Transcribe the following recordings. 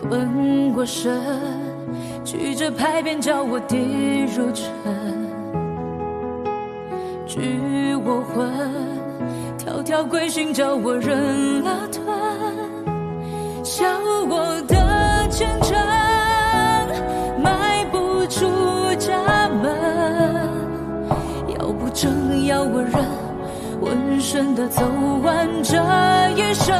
困过身，曲折拍扁叫我跌入尘，拘我魂，条条规训叫我忍了吞，笑我的虔诚，迈不出家门，要不争要我忍，浑身的走完这一生。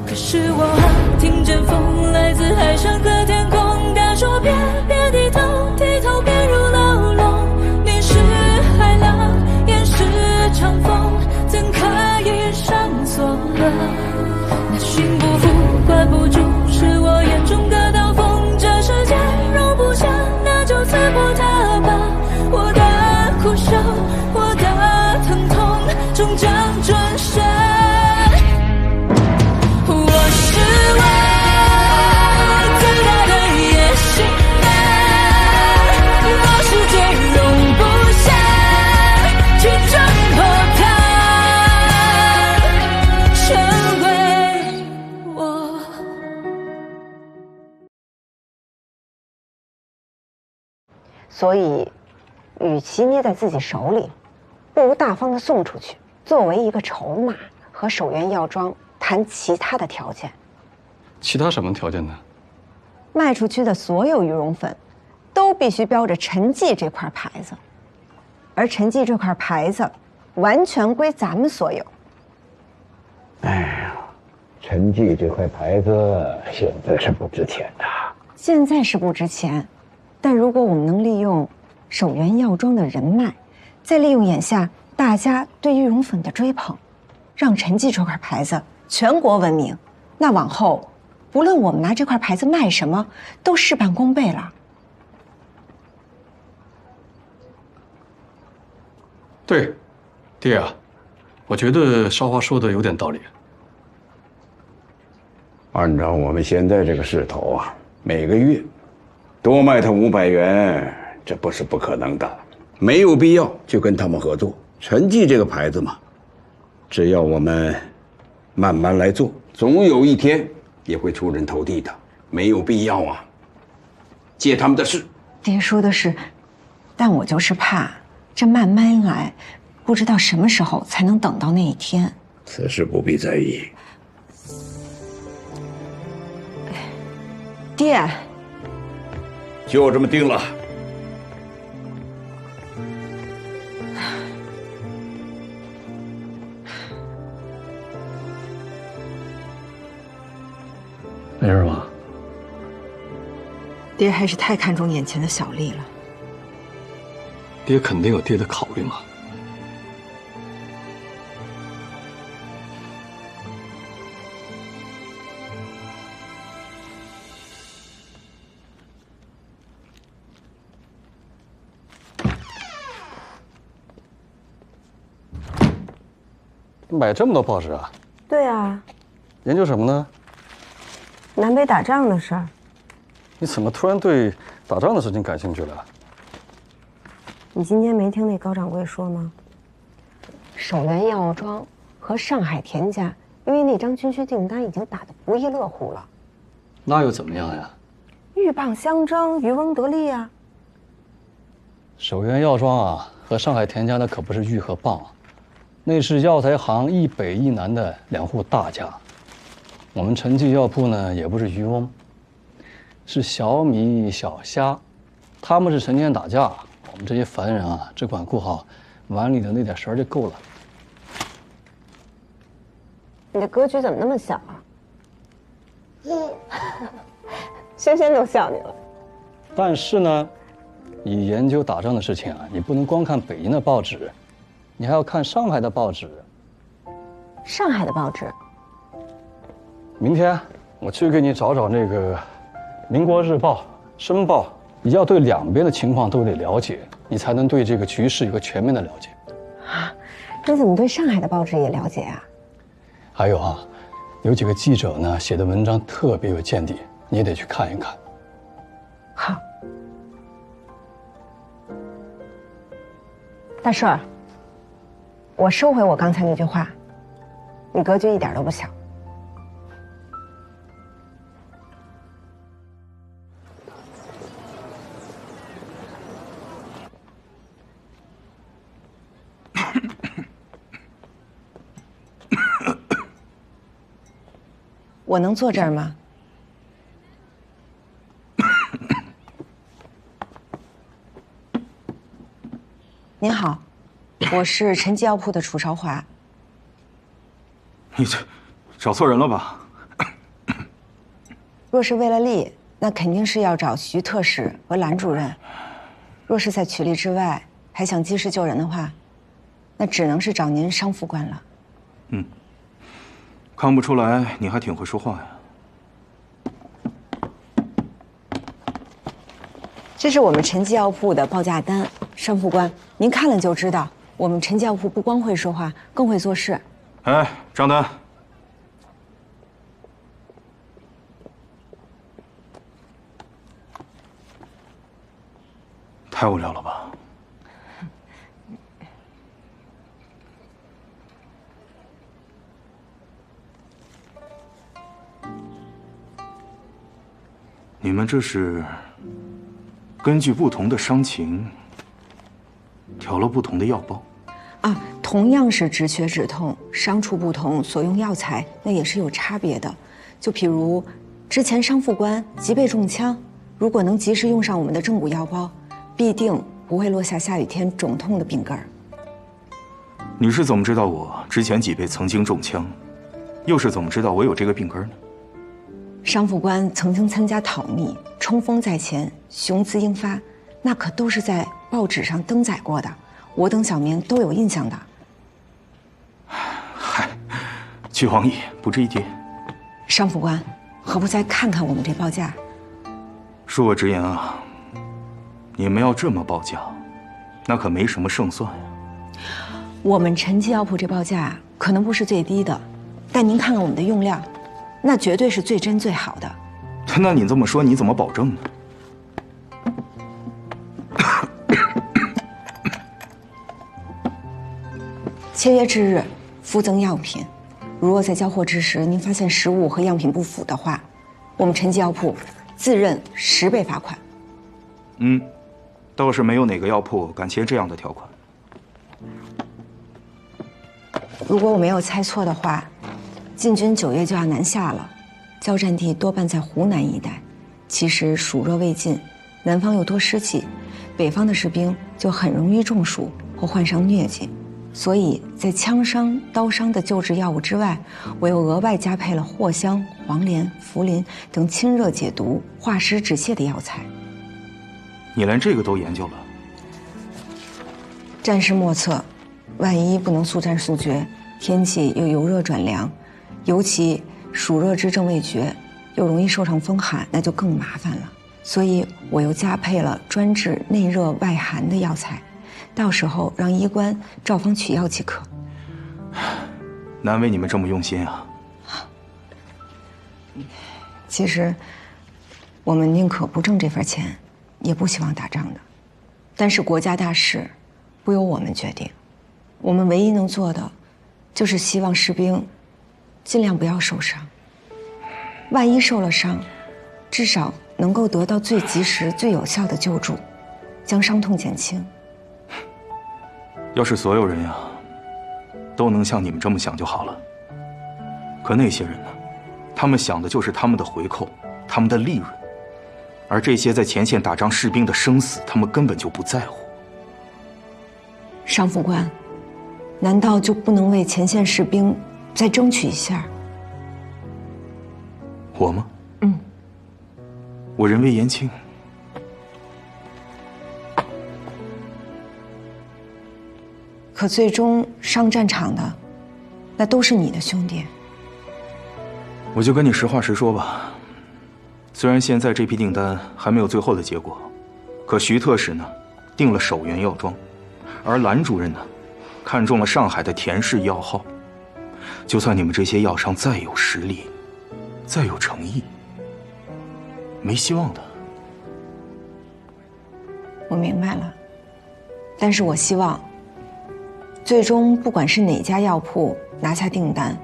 可是我听见风来自海上和天空，他说别低头，低头便入牢笼。你是海浪，也是长风，怎可以上锁了？那心不服，管不住，是我眼中的刀锋。这世界容不下，那就刺破它吧。我的苦笑，我的疼痛，终将转身。所以，与其捏在自己手里，不如大方的送出去，作为一个筹码，和守源药妆谈其他的条件。其他什么条件呢？卖出去的所有羽绒粉，都必须标着陈记这块牌子，而陈记这块牌子，完全归咱们所有。哎呀，陈记这块牌子现在是不值钱的。现在是不值钱。但如果我们能利用守源药妆的人脉，再利用眼下大家对羽绒粉的追捧，让陈记这块牌子全国闻名，那往后不论我们拿这块牌子卖什么，都事半功倍了。对，爹啊，我觉得少华说的有点道理。按照我们现在这个势头啊，每个月多卖他500元，这不是不可能的。没有必要就跟他们合作。陈记这个牌子嘛，只要我们慢慢来做，总有一天也会出人头地的。没有必要啊，借他们的事。爹说的是，但我就是怕这慢慢来，不知道什么时候才能等到那一天。此事不必在意。爹。就这么定了。没事吧？爹还是太看重眼前的小利了。爹肯定有爹的考虑嘛。买这么多报纸啊？对啊。研究什么呢？南北打仗的事儿。你怎么突然对打仗的事情感兴趣了？你今天没听那高掌柜说吗？守源药妆和上海田家因为那张军需订单已经打得不亦乐乎了。那又怎么样呀？鹬蚌相争，渔翁得利啊。守源药妆啊，和上海田家那可不是鹬和蚌。那是药材行一北一南的2户大家，我们陈记药铺呢也不是渔翁，是小米小虾，他们是成天打架，我们这些凡人啊，只管顾好碗里的那点食儿就够了。你的格局怎么那么小啊？轩轩都笑你了。但是呢，你研究打仗的事情啊，你不能光看北京的报纸。你还要看上海的报纸。上海的报纸。明天我去给你找找那个《民国日报》《申报》，你要对两边的情况都得了解，你才能对这个局势有个全面的了解。啊，你怎么对上海的报纸也了解啊？还有啊，有几个记者呢写的文章特别有见地，你也得去看一看。好。大顺儿。我收回我刚才那句话，你格局一点都不小。我能坐这儿吗？您好，我是陈记药铺的楚韶华。你这找错人了吧？若是为了利，那肯定是要找徐特使和兰主任；若是在取利之外，还想济世救人的话，那只能是找您商副官了。嗯，看不出来你还挺会说话呀。这是我们陈记药铺的报价单，商副官，您看了就知道，我们陈记药铺不光会说话，更会做事。哎，账单。太无聊了吧？你们这是根据不同的伤情调了不同的药包啊，同样是止血止痛，伤处不同，所用药材那也是有差别的。就譬如之前商副官即被中枪，如果能及时用上我们的正骨药包，必定不会落下下雨天肿痛的病根儿。你是怎么知道我之前几辈曾经中枪，又是怎么知道我有这个病根呢？商副官曾经参加讨密，冲锋在前，雄姿英发，那可都是在报纸上登载过的，我等小民都有印象的。嗨，俱往矣，不值一提。商副官，何不再看看我们这报价？恕我直言啊，你们要这么报价，那可没什么胜算呀。我们陈记药铺这报价可能不是最低的，但您看看我们的用料，那绝对是最真最好的。那你这么说，你怎么保证呢？签约之日附赠药品，如若在交货之时您发现实物和样品不符的话，我们陈记药铺自认10倍罚款。倒是没有哪个药铺敢签这样的条款。如果我没有猜错的话，晋军9月就要南下了，交战地多半在湖南一带。其实暑热未尽，南方又多湿气，北方的士兵就很容易中暑或患上疟疾。所以在枪伤、刀伤的救治药物之外，我又额外加配了藿香、黄连、茯苓等清热解毒、化湿止泻的药材。你连这个都研究了？战事莫测，万一不能速战速决，天气又由热转凉，尤其暑热之症未绝，又容易受上风寒，那就更麻烦了。所以我又加配了专治内热外寒的药材，到时候让医官照方取药即可。难为你们这么用心啊！其实，我们宁可不挣这份钱，也不希望打仗的。但是国家大事，不由我们决定。我们唯一能做的，就是希望士兵尽量不要受伤。万一受了伤，至少能够得到最及时、最有效的救助，将伤痛减轻。要是所有人呀，都能像你们这么想就好了。可那些人呢？他们想的就是他们的回扣，他们的利润，而这些在前线打仗士兵的生死，他们根本就不在乎。商副官，难道就不能为前线士兵再争取一下？我吗？我人微言轻。可最终上战场的，那都是你的兄弟。我就跟你实话实说吧，虽然现在这批订单还没有最后的结果，可徐特使呢，订了首源药庄，而兰主任呢，看中了上海的田氏药号。就算你们这些药商再有实力，再有诚意，没希望的。我明白了，但是我希望，最终不管是哪家药铺拿下订单，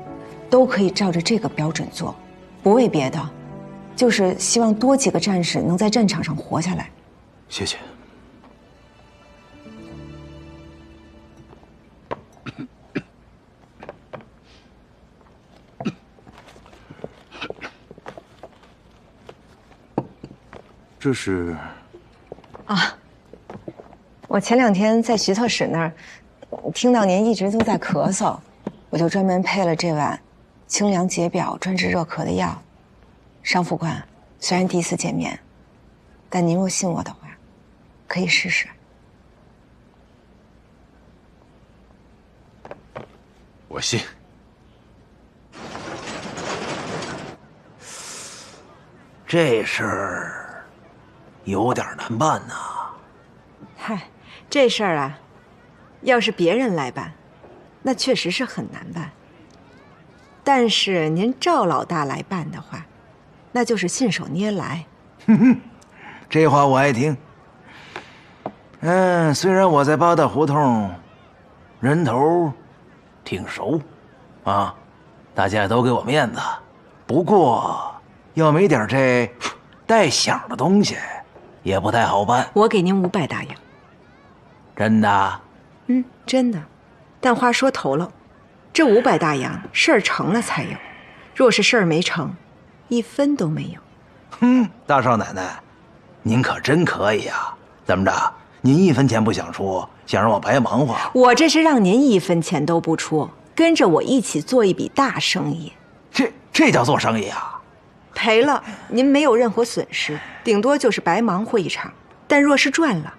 都可以照着这个标准做，不为别的，就是希望多几个战士能在战场上活下来。谢谢。这是？啊，我前2天在徐特使那儿，听到您一直都在咳嗽，我就专门配了这碗清凉解表、专治热咳的药。商副官，虽然第一次见面，但您若信我的话，可以试试。我信。这事儿有点难办呐。嗨，这事儿啊，要是别人来办，那确实是很难办。但是您赵老大来办的话，那就是信手拈来。这话我爱听。虽然我在八大胡同人头挺熟，啊，大家都给我面子，不过要没点这带响的东西，也不太好办。我给您500大洋。真的？真的。但话说头了，这500大洋事儿成了才有，若是事儿没成，1分都没有。大少奶奶，您可真可以呀！怎么着？您1分钱不想出，想让我白忙活？我这是让您1分钱都不出，跟着我一起做一笔大生意。这叫做生意啊？赔了您没有任何损失，顶多就是白忙活一场。但若是赚了，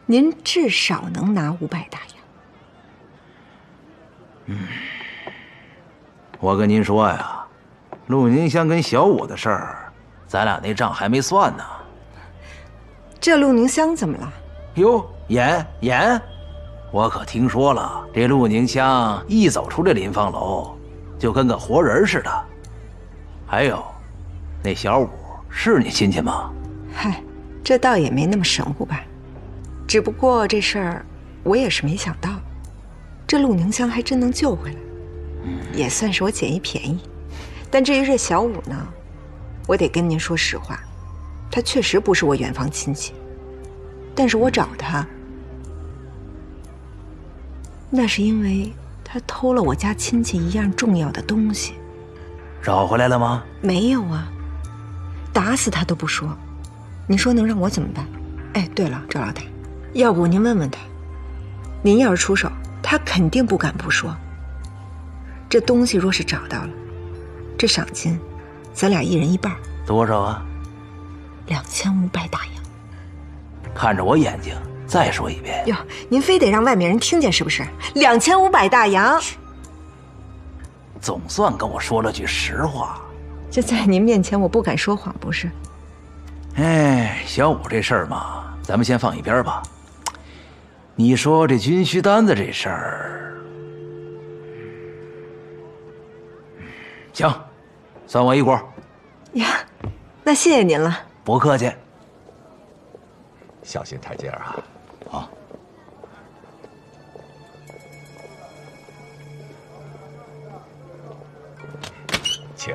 您至少能拿500大洋。我跟您说呀，陆宁香跟小五的事儿，咱俩那账还没算呢。这陆宁香怎么了？哟，演，我可听说了，这陆宁香一走出这临芳楼，就跟个活人似的。还有，那小五是你亲戚吗？嗨，这倒也没那么神乎吧。只不过这事儿我也是没想到，这陆宁香还真能救回来，也算是我捡一便宜。但至于这小五呢，我得跟您说实话，他确实不是我远房亲戚，但是我找他，那是因为他偷了我家亲戚一样重要的东西。找回来了吗？没有啊，打死他都不说。您说能让我怎么办？哎，对了，赵老大，要不您问问他，您要是出手，他肯定不敢不说。这东西若是找到了，这赏金，咱俩1人1半。多少啊？2500大洋。看着我眼睛，再说一遍。哟，您非得让外面人听见是不是？2500大洋。总算跟我说了句实话。这在您面前我不敢说谎，不是？哎，小五这事儿嘛，咱们先放一边吧。你说这军需单子这事儿，行，算我一股。呀，那谢谢您了。不客气。小心台阶啊！好。请。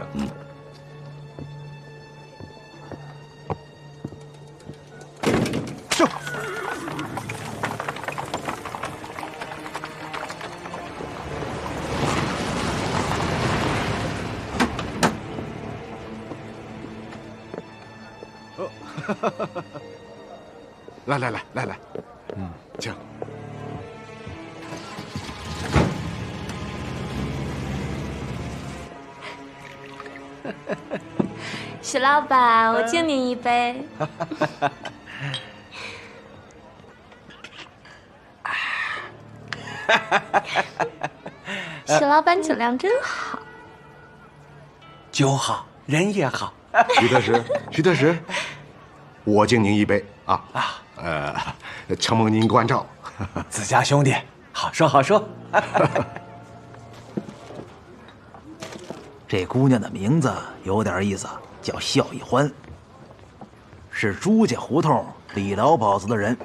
是。来，请。许老板，我敬您一杯。许老板酒量真好。酒好，人也好。徐特使，我敬您一杯啊！承蒙您关照。自家兄弟，好说好说。这姑娘的名字有点意思，叫孝义欢，是朱家胡同李老鸨子的人。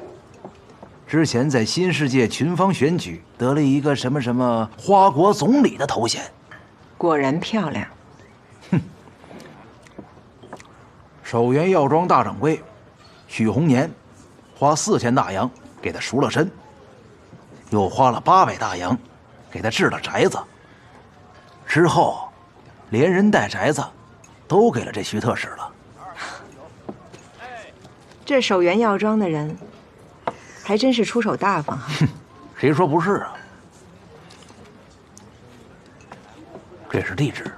之前在新世界群芳选举得了一个什么花国总理的头衔。果然漂亮。守元药庄大掌柜许洪年花4000大洋给他赎了身，又花了800大洋给他置了宅子，之后连人带宅子都给了这徐特使了。这守元药庄的人，还真是出手大方哈。谁说不是啊？这是地址。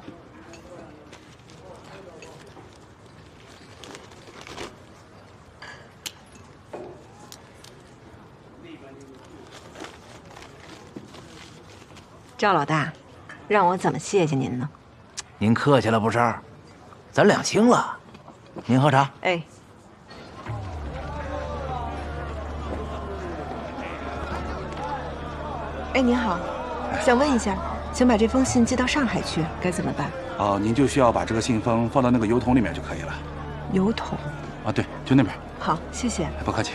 赵老大，让我怎么谢谢您呢？您客气了，不是？咱两清了。您喝茶。哎。哎，您好，想问一下，想把这封信寄到上海去，该怎么办？哦，您就需要把这个信封放到那个邮筒里面就可以了。邮筒？啊，对，就那边。好，谢谢。不客气。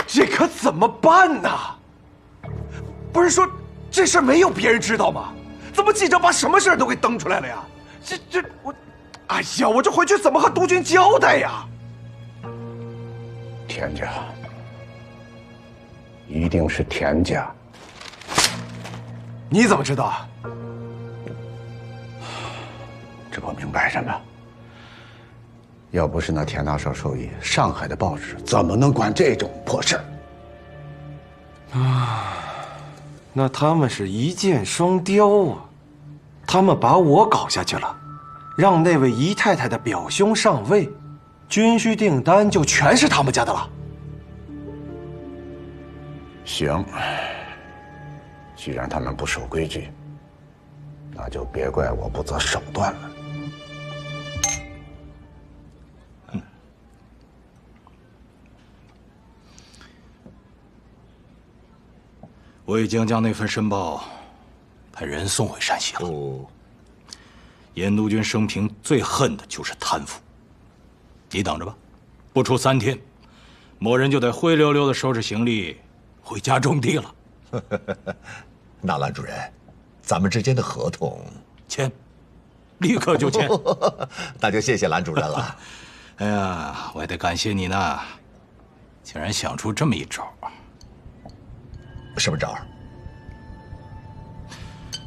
这可怎么办呢？不是说这事儿没有别人知道吗？怎么记者把什么事儿都给登出来了呀？我，哎呀，我这回去怎么和督军交代呀？田家，一定是田家。你怎么知道啊？这不明摆着吗？要不是那田大少授意，上海的报纸怎么能管这种破事儿？啊，那他们是一箭双雕啊！他们把我搞下去了，让那位姨太太的表兄上位，军需订单就全是他们家的了。行，既然他们不守规矩，那就别怪我不择手段了。我已经将那份申报派人送回山西了。哦，严督军生平最恨的就是贪腐。你等着吧，不出3天，某人就得灰溜溜的收拾行李回家种地了。那兰主任，咱们之间的合同签，立刻就签。那就谢谢兰主任了。哎呀，我还得感谢你呢，竟然想出这么一招。什么招？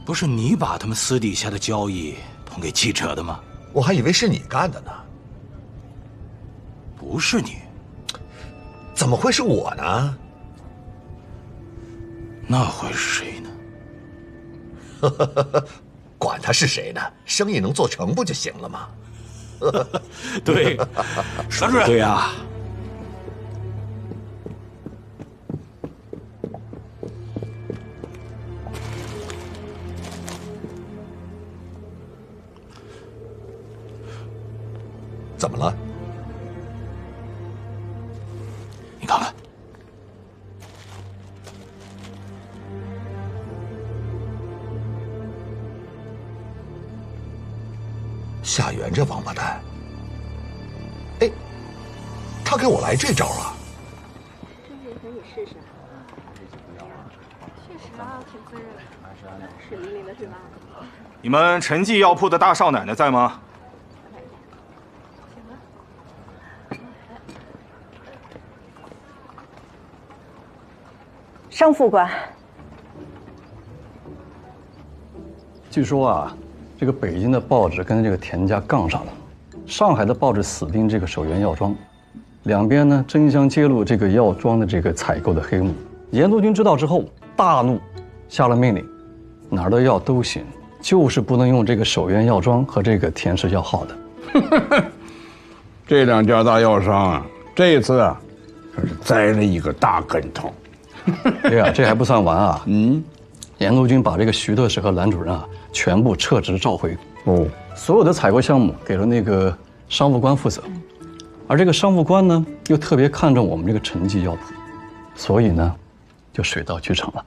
不是你把他们私底下的交易通给记者的吗？我还以为是你干的呢。不是你，怎么会是我呢？那会是谁呢？管他是谁呢，生意能做成不就行了吗？对，说的对呀。怎么了？你看看，夏元这王八蛋，哎，他给我来这招啊！这面可以试试。确实啊，挺滋润的，水灵灵的是吧？你们陈记药铺的大少奶奶在吗？商副官，据说啊，这个北京的报纸跟这个田家杠上了，上海的报纸死盯这个守元药庄，两边呢争相揭露这个药庄的这个采购的黑幕。严督军知道之后大怒，下了命令，哪儿的药都行，就是不能用这个守元药庄和这个田氏药号的。这两家大药商啊，这一次啊，可是栽了一个大跟头。对呀，这还不算完啊！严督军把这个徐特使和兰主任啊全部撤职召回。哦，所有的采购项目给了那个商副官负责，而这个商副官呢又特别看重我们这个陈记药铺，所以呢就水到渠成了。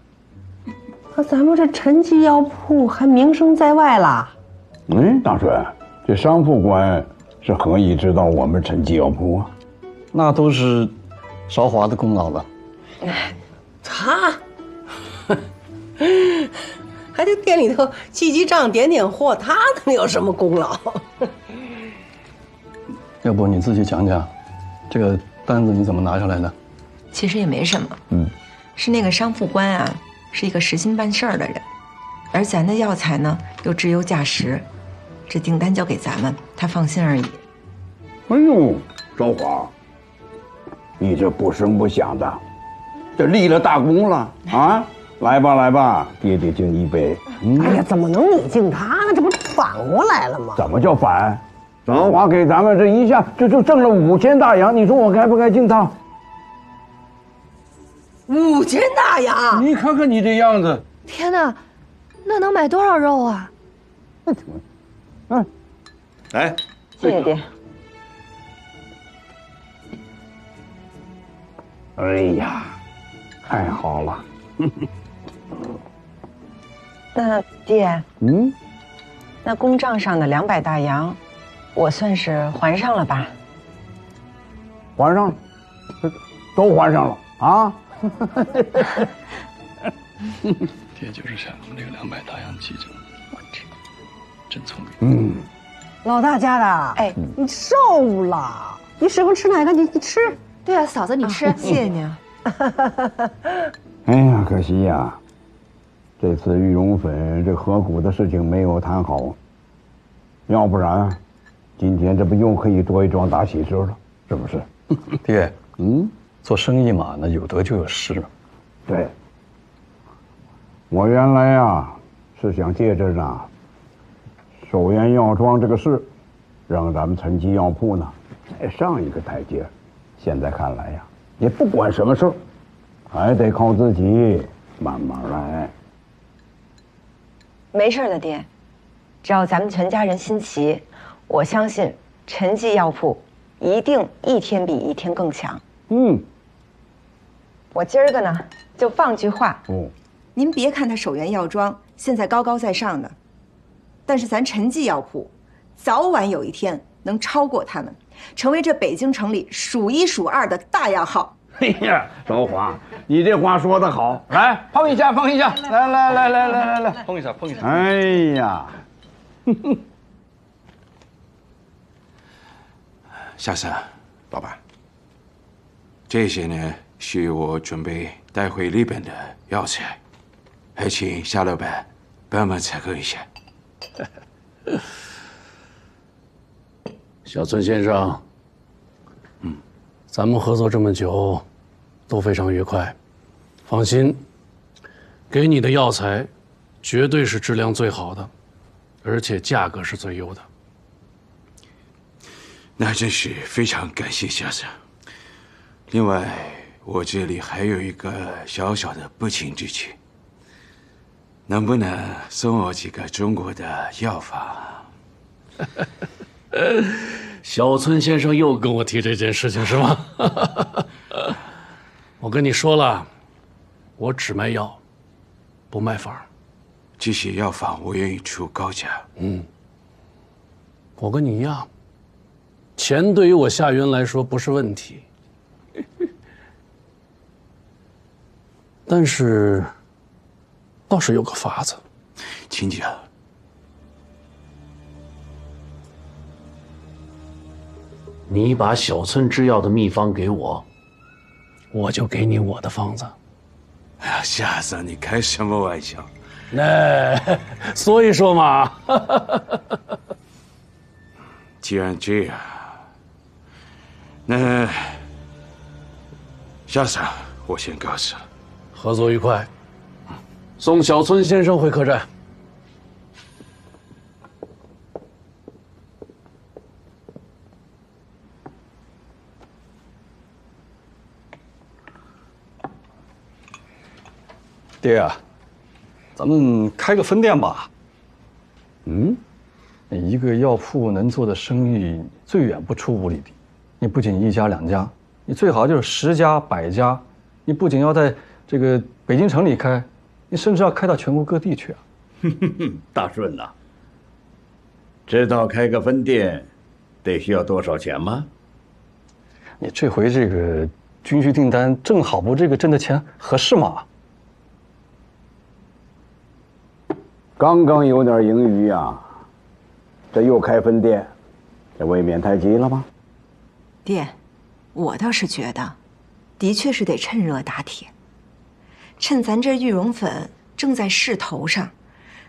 可咱们这陈记药铺还名声在外啦。大帅，这商副官是何以知道我们陈记药铺啊？那都是韶华的功劳了。他还得店里头记账、点货，他能有什么功劳？要不你自己讲讲，这个单子你怎么拿下来的？其实也没什么，是那个商副官啊，是一个实心办事儿的人，而咱的药材呢又质优价实，这订单交给咱们，他放心而已。哎呦，韶华，你这不声不响的，这立了大功了啊！来吧来吧，爹爹敬一杯。哎呀，怎么能你敬他呢？这不反过来了吗？怎么叫反？韶华给咱们这一下就挣了5000大洋，你说我该不该敬他？5000大洋！你看看你这样子，天哪，那能买多少肉啊？来，谢谢爹。哎呀，太好了！那爹，那公账上的200大洋，我算是还上了吧？还上了，都还上了啊！爹就是想用这个200大洋记着，我知道，真聪明。老大家的，哎，你瘦了，你喜欢吃哪个？你吃。对啊，嫂子你吃，谢谢你啊。哎呀，可惜呀，这次玉龙粉这合股的事情没有谈好，要不然，今天这不又可以做一桩大喜事了，是不是？爹，做生意嘛，那有得就有失。对，我原来呀是想借着呢首元药妆这个事，让咱们陈记药铺呢再上一个台阶。现在看来呀，也不管什么事儿，还得靠自己慢慢来。没事的，爹，只要咱们全家人心齐，我相信陈记药铺一定一天比一天更强。我今儿个呢就放句话，您别看他首元药妆现在高高在上的，但是咱陈记药铺早晚有一天能超过他们，成为这北京城里数1数2的大药号。哎呀，韶华，你这话说得好，来碰一下，碰一下，来，碰一下，碰一下。哎呀，夏生，老板，这些呢是我准备带回日本的药材，还请夏老板帮忙采购一下。小村先生，咱们合作这么久，都非常愉快。放心，给你的药材绝对是质量最好的，而且价格是最优的。那真是非常感谢夏生。另外，我这里还有一个小小的不情之请，能不能送我几个中国的药方？小村先生又跟我提这件事情是吗？我跟你说了，我只卖药，不卖方。这些药方我愿意出高价。我跟你一样，钱对于我夏云来说不是问题，但是倒是有个法子。请讲。你把小村制药的秘方给我，我就给你我的方子。哎呀，夏生，你开什么玩笑？所以说嘛，既然这样，那夏生，我先告辞了。合作愉快，送小村先生回客栈。爹啊，咱们开个分店吧。一个药铺能做的生意最远不出5里地。你不仅1家2家，你最好就是10家100家。你不仅要在这个北京城里开，你甚至要开到全国各地去啊。大顺呐，知道开个分店得需要多少钱吗？你这回这个军需订单正好不这个挣的钱合适吗？刚刚有点盈余啊，这又开分店，这未免太急了吧？爹，我倒是觉得，的确是得趁热打铁。趁咱这玉龙粉正在势头上，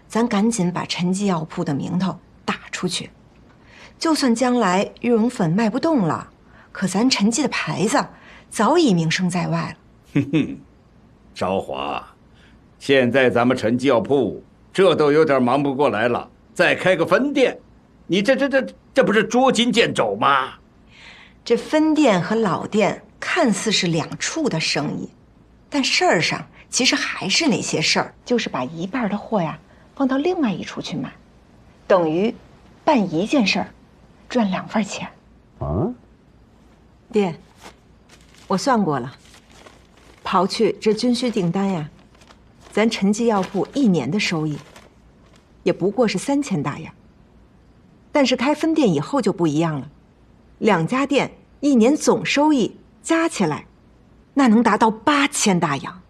咱赶紧把陈记药铺的名头打出去。就算将来玉龙粉卖不动了，可咱陈记的牌子早已名声在外了。哼哼，韶华，现在咱们陈记药铺这都有点忙不过来了，再开个分店，你这不是捉襟见肘吗？这分店和老店看似是两处的生意，但事儿上其实还是那些事儿，就是把一半的货呀放到另外一处去卖，等于办一件事儿，赚2份钱。啊？爹，我算过了，刨去这军需订单呀，咱陈记药铺1年的收益，也不过是3000大洋。但是开分店以后就不一样了，2家店1年总收益加起来，那能达到8000大洋。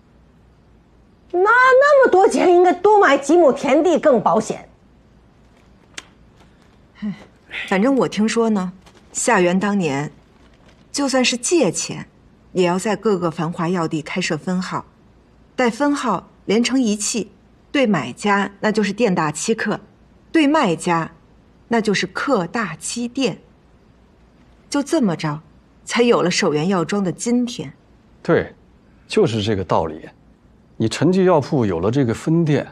那么多钱，应该多买几亩田地更保险。反正我听说呢，夏元当年，就算是借钱，也要在各个繁华要地开设分号，待分号连成一气，对买家那就是店大欺客，对卖家那就是客大欺店。就这么着，才有了守元药妆的今天。对，就是这个道理。你陈记药铺有了这个分店，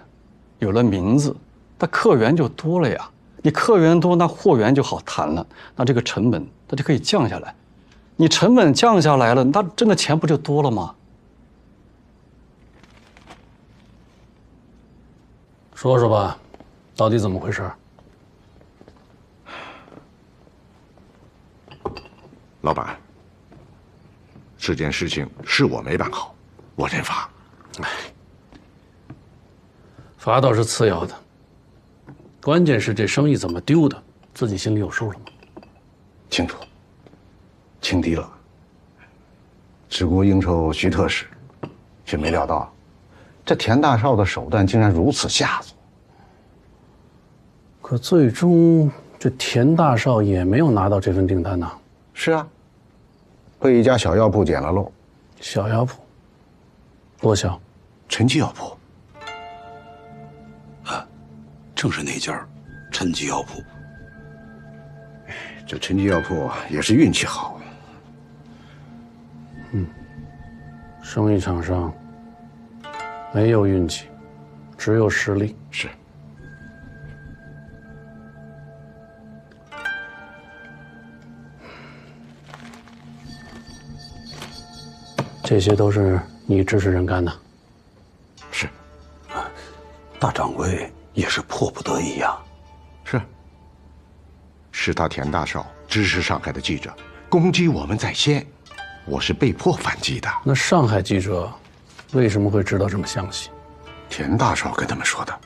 有了名字，那客源就多了呀。你客源多，那货源就好谈了，那这个成本它就可以降下来。你成本降下来了，那挣的钱不就多了吗？说说吧，到底怎么回事？老板，这件事情是我没办好，我认罚。罚倒是次要的，关键是这生意怎么丢的，自己心里有数了吗？清楚，轻敌了。只顾应酬徐特使，却没料到，这田大少的手段竟然如此下作。可最终这田大少也没有拿到这份订单呐。是啊，被一家小药铺捡了漏。小药铺？多小？陈记药铺。正是那家陈记药铺。这陈记药铺也是运气好。生意场上没有运气，只有实力。是。这些都是你指使人干的。是。大掌柜也是迫不得已呀。是他田大少指使上海的记者攻击我们在先，我是被迫反击的。那上海记者为什么会知道这么详细？田大少跟他们说的。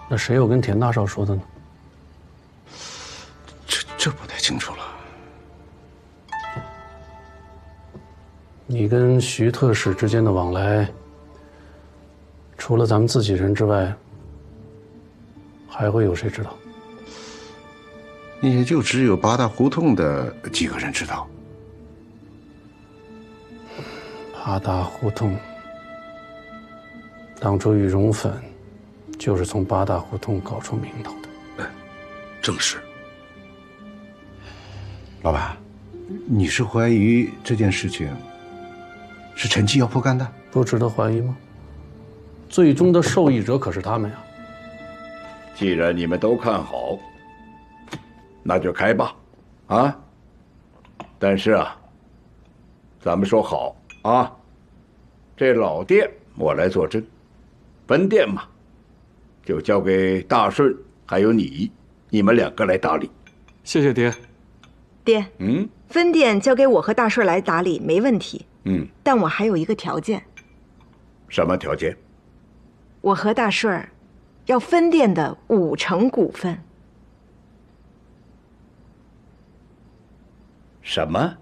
那谁又跟田大少说的呢？这不太清楚了。你跟徐特使之间的往来，除了咱们自己人之外，还会有谁知道？也就只有八大胡同的几个人知道。八大胡同，当初羽绒粉就是从八大胡同搞出名头的。正是。老板，你是怀疑这件事情是陈记药铺干的？不值得怀疑吗？最终的受益者可是他们呀。既然你们都看好，那就开吧，啊！但是啊，咱们说好啊，这老店我来坐镇，分店嘛，就交给大顺还有你们2个来打理。谢谢爹。爹，分店交给我和大顺来打理没问题。但我还有一个条件。什么条件？我和大顺要分店的50%股份。什么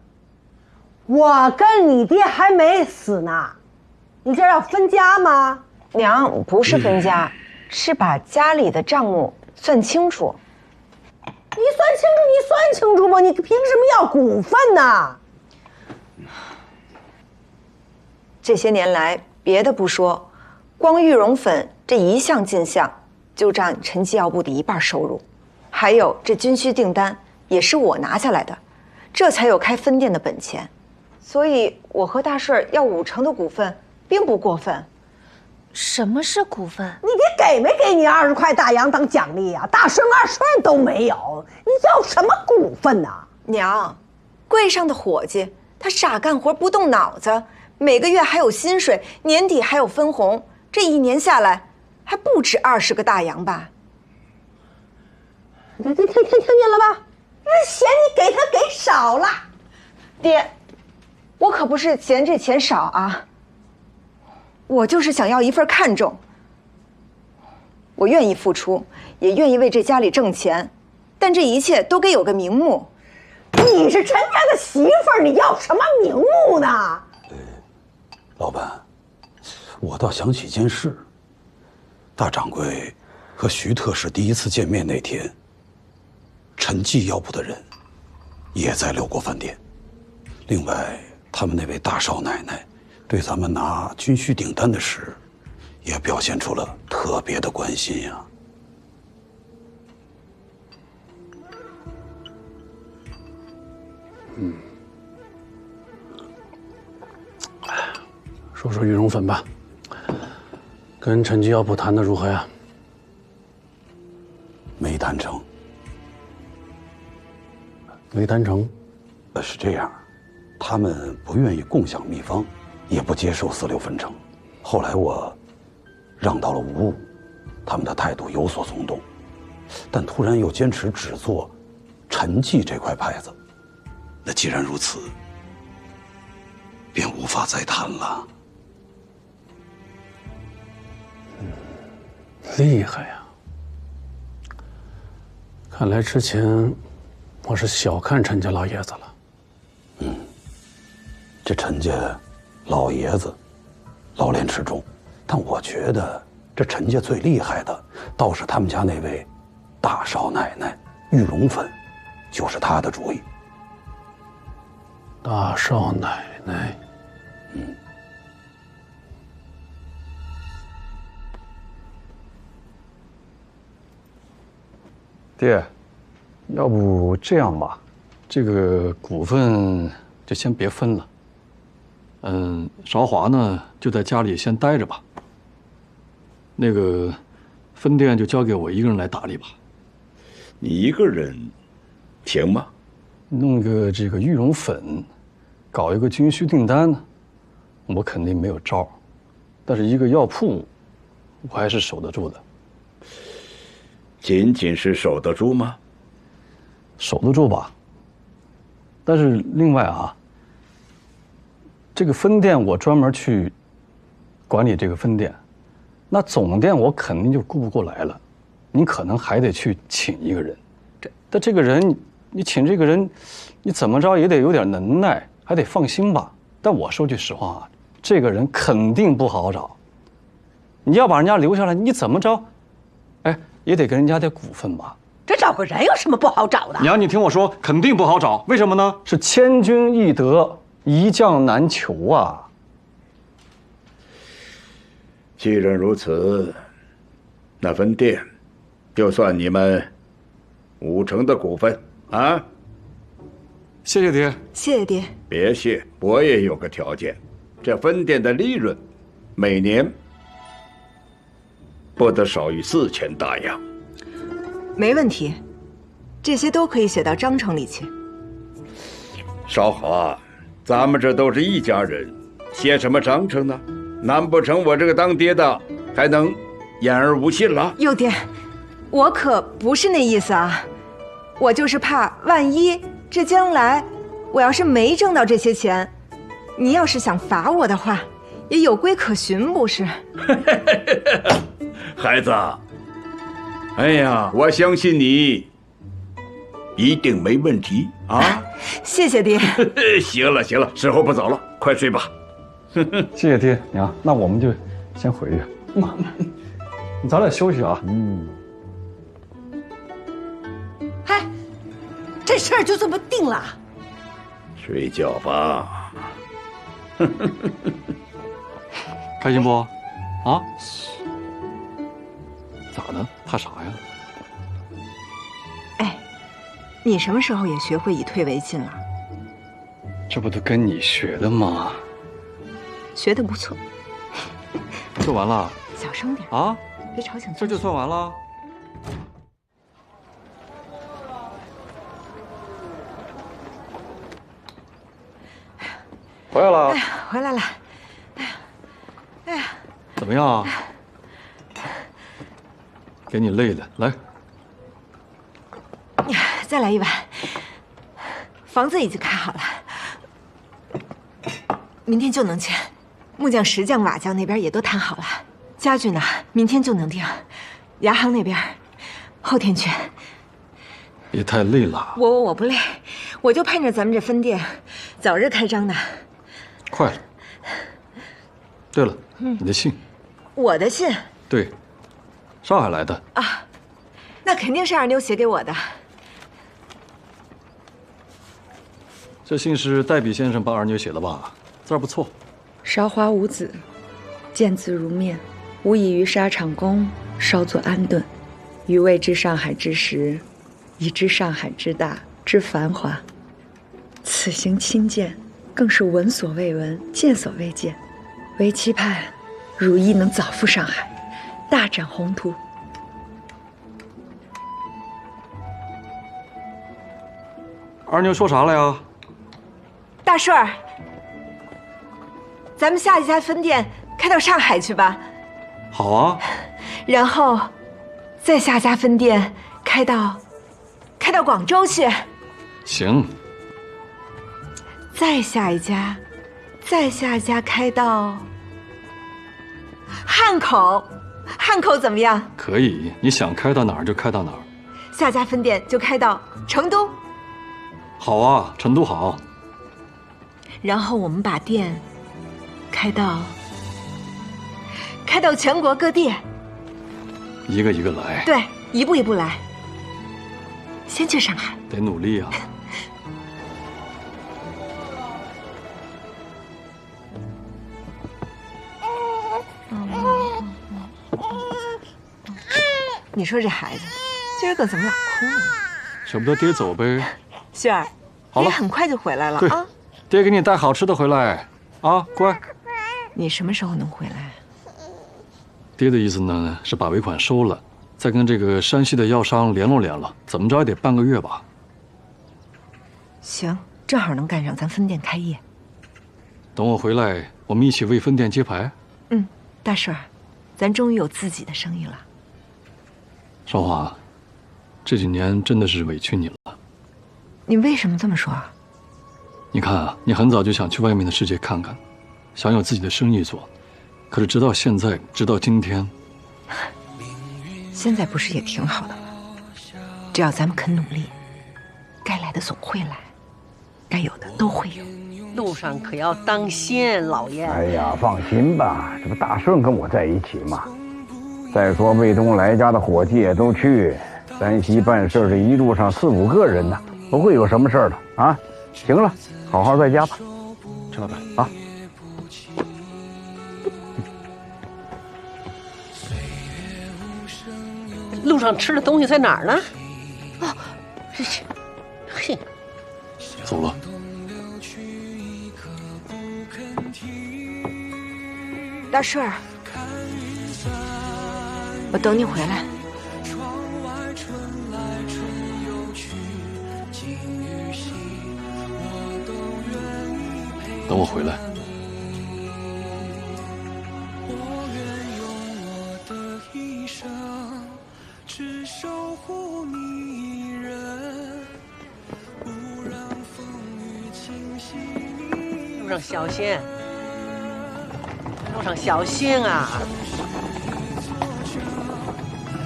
我跟你爹还没死呢，你这要分家吗？娘，不是分家，是把家里的账目算清楚。你算清楚吗？你凭什么要股份呢？这些年来，别的不说，光玉龙粉这一项进项就占陈记药部的1半收入，还有这军需订单也是我拿下来的，这才有开分店的本钱。所以，我和大顺要50%的股份，并不过分。什么是股份？你爹给没给你20块大洋当奖励呀？大顺2顺都没有，你要什么股份呢？娘，柜上的伙计他傻干活不动脑子，每个月还有薪水，年底还有分红，这1年下来还不止20个大洋吧？听见了吧？这嫌你给他给少了。爹，我可不是嫌这钱少啊。我就是想要一份看重，我愿意付出，也愿意为这家里挣钱，但这一切都该有个名目。你是陈家的媳妇儿，你要什么名目呢？老板，我倒想起件事。大掌柜和徐特使第1次见面那天，陈记药部的人也在六国饭店。另外，他们那位大少奶奶对咱们拿军需订单的事，也表现出了特别的关心呀。说说羽绒粉吧，跟陈记药铺谈的如何呀？没谈成。没谈成？是这样，他们不愿意共享秘方，也不接受4、6分成。后来我让到了55，他们的态度有所松动，但突然又坚持只做陈记这块牌子。那既然如此，便无法再谈了。厉害呀！看来之前我是小看陈家老爷子了。这陈家老爷子老练持重，但我觉得这陈家最厉害的倒是他们家那位大少奶奶玉龙粉，就是她的主意。大少奶奶，爹，要不这样吧，这个股份就先别分了。韶华呢就在家里先待着吧。那个分店就交给我一个人来打理吧。你一个人行吗？弄个这个玉龙粉，搞一个军需订单呢，我肯定没有招。但是一个药铺，我还是守得住的。仅仅是守得住吗？守得住吧。但是另外啊，这个分店我专门去管理这个分店，那总店我肯定就顾不过来了，你可能还得去请一个人。但这个人，你请这个人，你怎么着也得有点能耐，还得放心吧。但我说句实话啊，这个人肯定不好找。你要把人家留下来，你怎么着，哎，也得给人家点股份吧。这找个人有什么不好找的？娘，你听我说，肯定不好找。为什么呢？是千军易得，一将难求啊。既然如此，那分店就算你们50%的股份啊。谢谢爹。谢谢爹。别谢，我也有个条件，这分店的利润每年不得少于4000大洋。没问题，这些都可以写到章程里去。少华，咱们这都是一家人，写什么章程呢？难不成我这个当爹的还能言而无信了？幼爹，我可不是那意思啊，我就是怕万一这将来我要是没挣到这些钱，你要是想罚我的话，也有规可循，不是？孩子，哎呀，我相信你，一定没问题啊！谢谢爹。行了行了，时候不早了，快睡吧。谢谢爹娘，那我们就先回去。你早点休息啊。嗨，这事儿就这么定了？睡觉吧。开心不？啊？咋的？怕啥呀？哎，你什么时候也学会以退为进了？这不都跟你学的吗？学得不错。就完了？小声点啊！别吵醒。这就算完了？回来了。哎呀，回来了。哎呀，怎么样？给你累的，来。再来一碗。房子已经开好了，明天就能签。木匠、石匠、瓦匠那边也都谈好了，家具呢，明天就能定。牙行那边，后天去。别太累了。我不累，我就盼着咱们这分店早日开张呢。快了。对了，你的信。我的信。对，上海来的啊，那肯定是二妞写给我的。这信是代笔先生帮二妞写的吧？字儿不错。韶华无子，见字如面，无异于沙场工，稍作安顿。余未知上海之时，已知上海之大之繁华。此行亲见，更是闻所未闻，见所未见。唯期盼如意能早赴上海，大展宏图。二妞说啥了呀？大顺儿，咱们下一家分店开到上海去吧。好啊。然后，再下家分店开到广州去。行。再下一家，再下一家开到汉口。汉口怎么样？可以，你想开到哪儿就开到哪儿。下家分店就开到成都。好啊，成都好。然后我们把店开到全国各地，一个一个来。对，一步一步来。先去上海，得努力啊。你说这孩子今儿个怎么老哭呢？舍不得爹走呗。雪儿，好了，很快就回来了啊。爹给你带好吃的回来啊，乖。你什么时候能回来？爹的意思呢是把尾款收了，再跟这个山西的药商联络，怎么着也得半个月吧。行，正好能赶上咱分店开业。等我回来，我们一起为分店揭牌。大顺儿，咱终于有自己的生意了。韶华，这几年真的是委屈你了。你为什么这么说啊？你看啊，你很早就想去外面的世界看看，想有自己的生意做，可是直到现在，直到今天，现在不是也挺好的吗？只要咱们肯努力，该来的总会来，该有的都会有。路上可要当心，老爷。哎呀，放心吧，这不大顺跟我在一起吗？再说魏东来家的伙计也都去，山西办事的一路上4、5个人呢，不会有什么事儿的啊。行了，好好在家吧，陈老板啊。路上吃的东西在哪儿呢？哦，这是，嘿，走了。大顺儿，我等你回来。等我回来。只守护你一人，不让风雨侵袭你。路上小心，路上小心啊！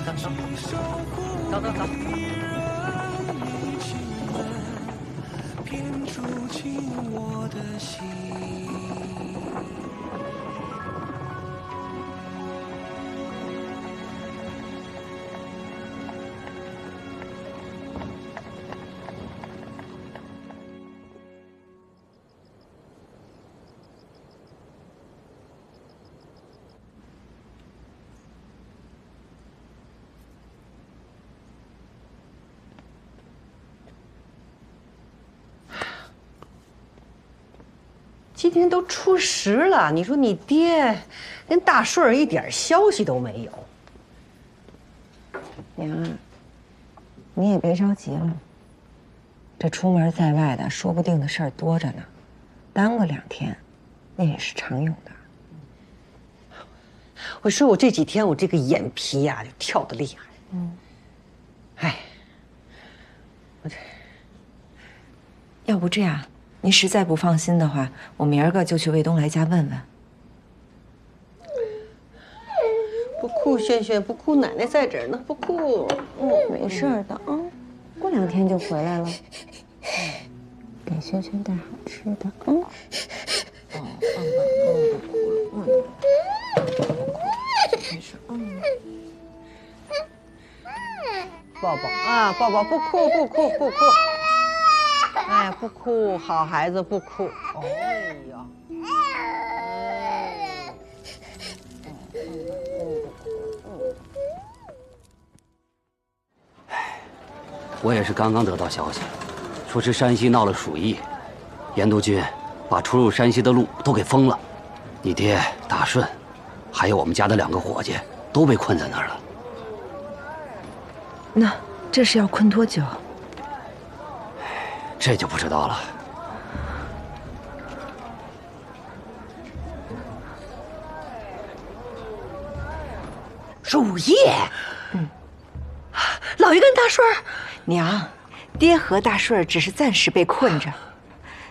走走走，走走走。抒情我的心。今天都初10了，你说你爹连大顺一点消息都没有。娘，你也别着急了。这出门在外的，说不定的事儿多着呢，耽搁2天，那也是常有的。我说我这几天我这个眼皮呀就跳得厉害。哎，我这要不这样，您实在不放心的话，我明儿个就去卫东来家问问。不哭，轩轩不哭，奶奶在这儿呢，不哭。没事儿的啊，过2天就回来了。给轩轩带好吃的，不哭了，没事，抱抱啊，抱抱，不哭，不哭，不哭。哎，不哭，好孩子，不哭。哎呀，我也是刚刚得到消息，说是山西闹了鼠疫，严督军把出入山西的路都给封了。你爹大顺，还有我们家的2个伙计都被困在那儿了。那这是要困多久？这就不知道了。鼠疫，老爷跟大顺儿，娘，爹和大顺儿只是暂时被困着，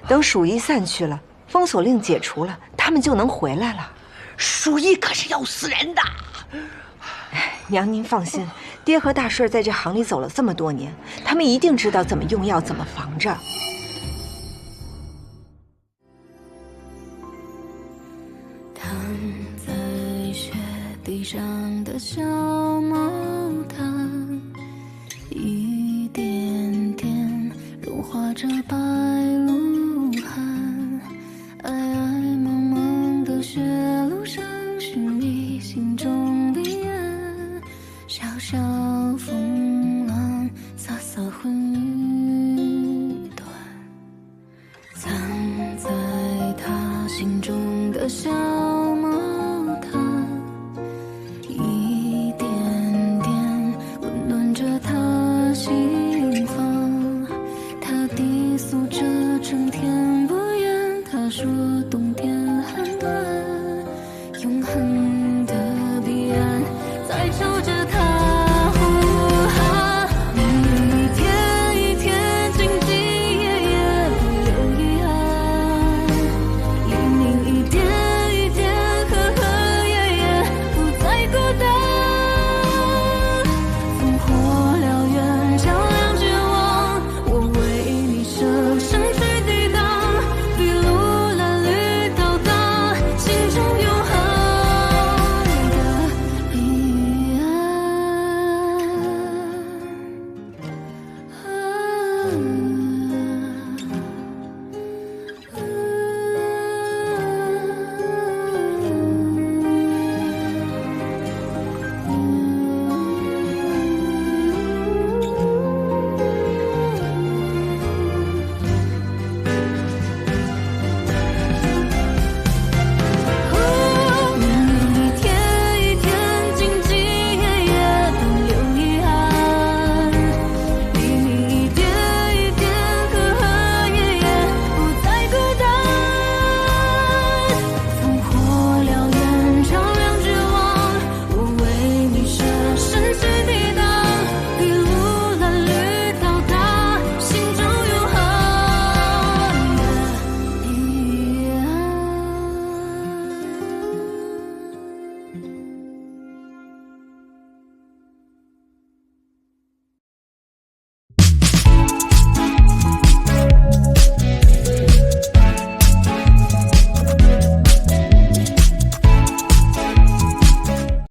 等鼠疫散去了，封锁令解除了，他们就能回来了。鼠疫可是要死人的。娘，您放心，爹和大顺儿在这行里走了这么多年，他们一定知道怎么用药，怎么防着。躺在雪地上的小毛毯，一点点融化着白鹿汗。爱爱茫茫的雪路上，是你心中彼岸。小小风浪洒洒混云端，藏在他心中的小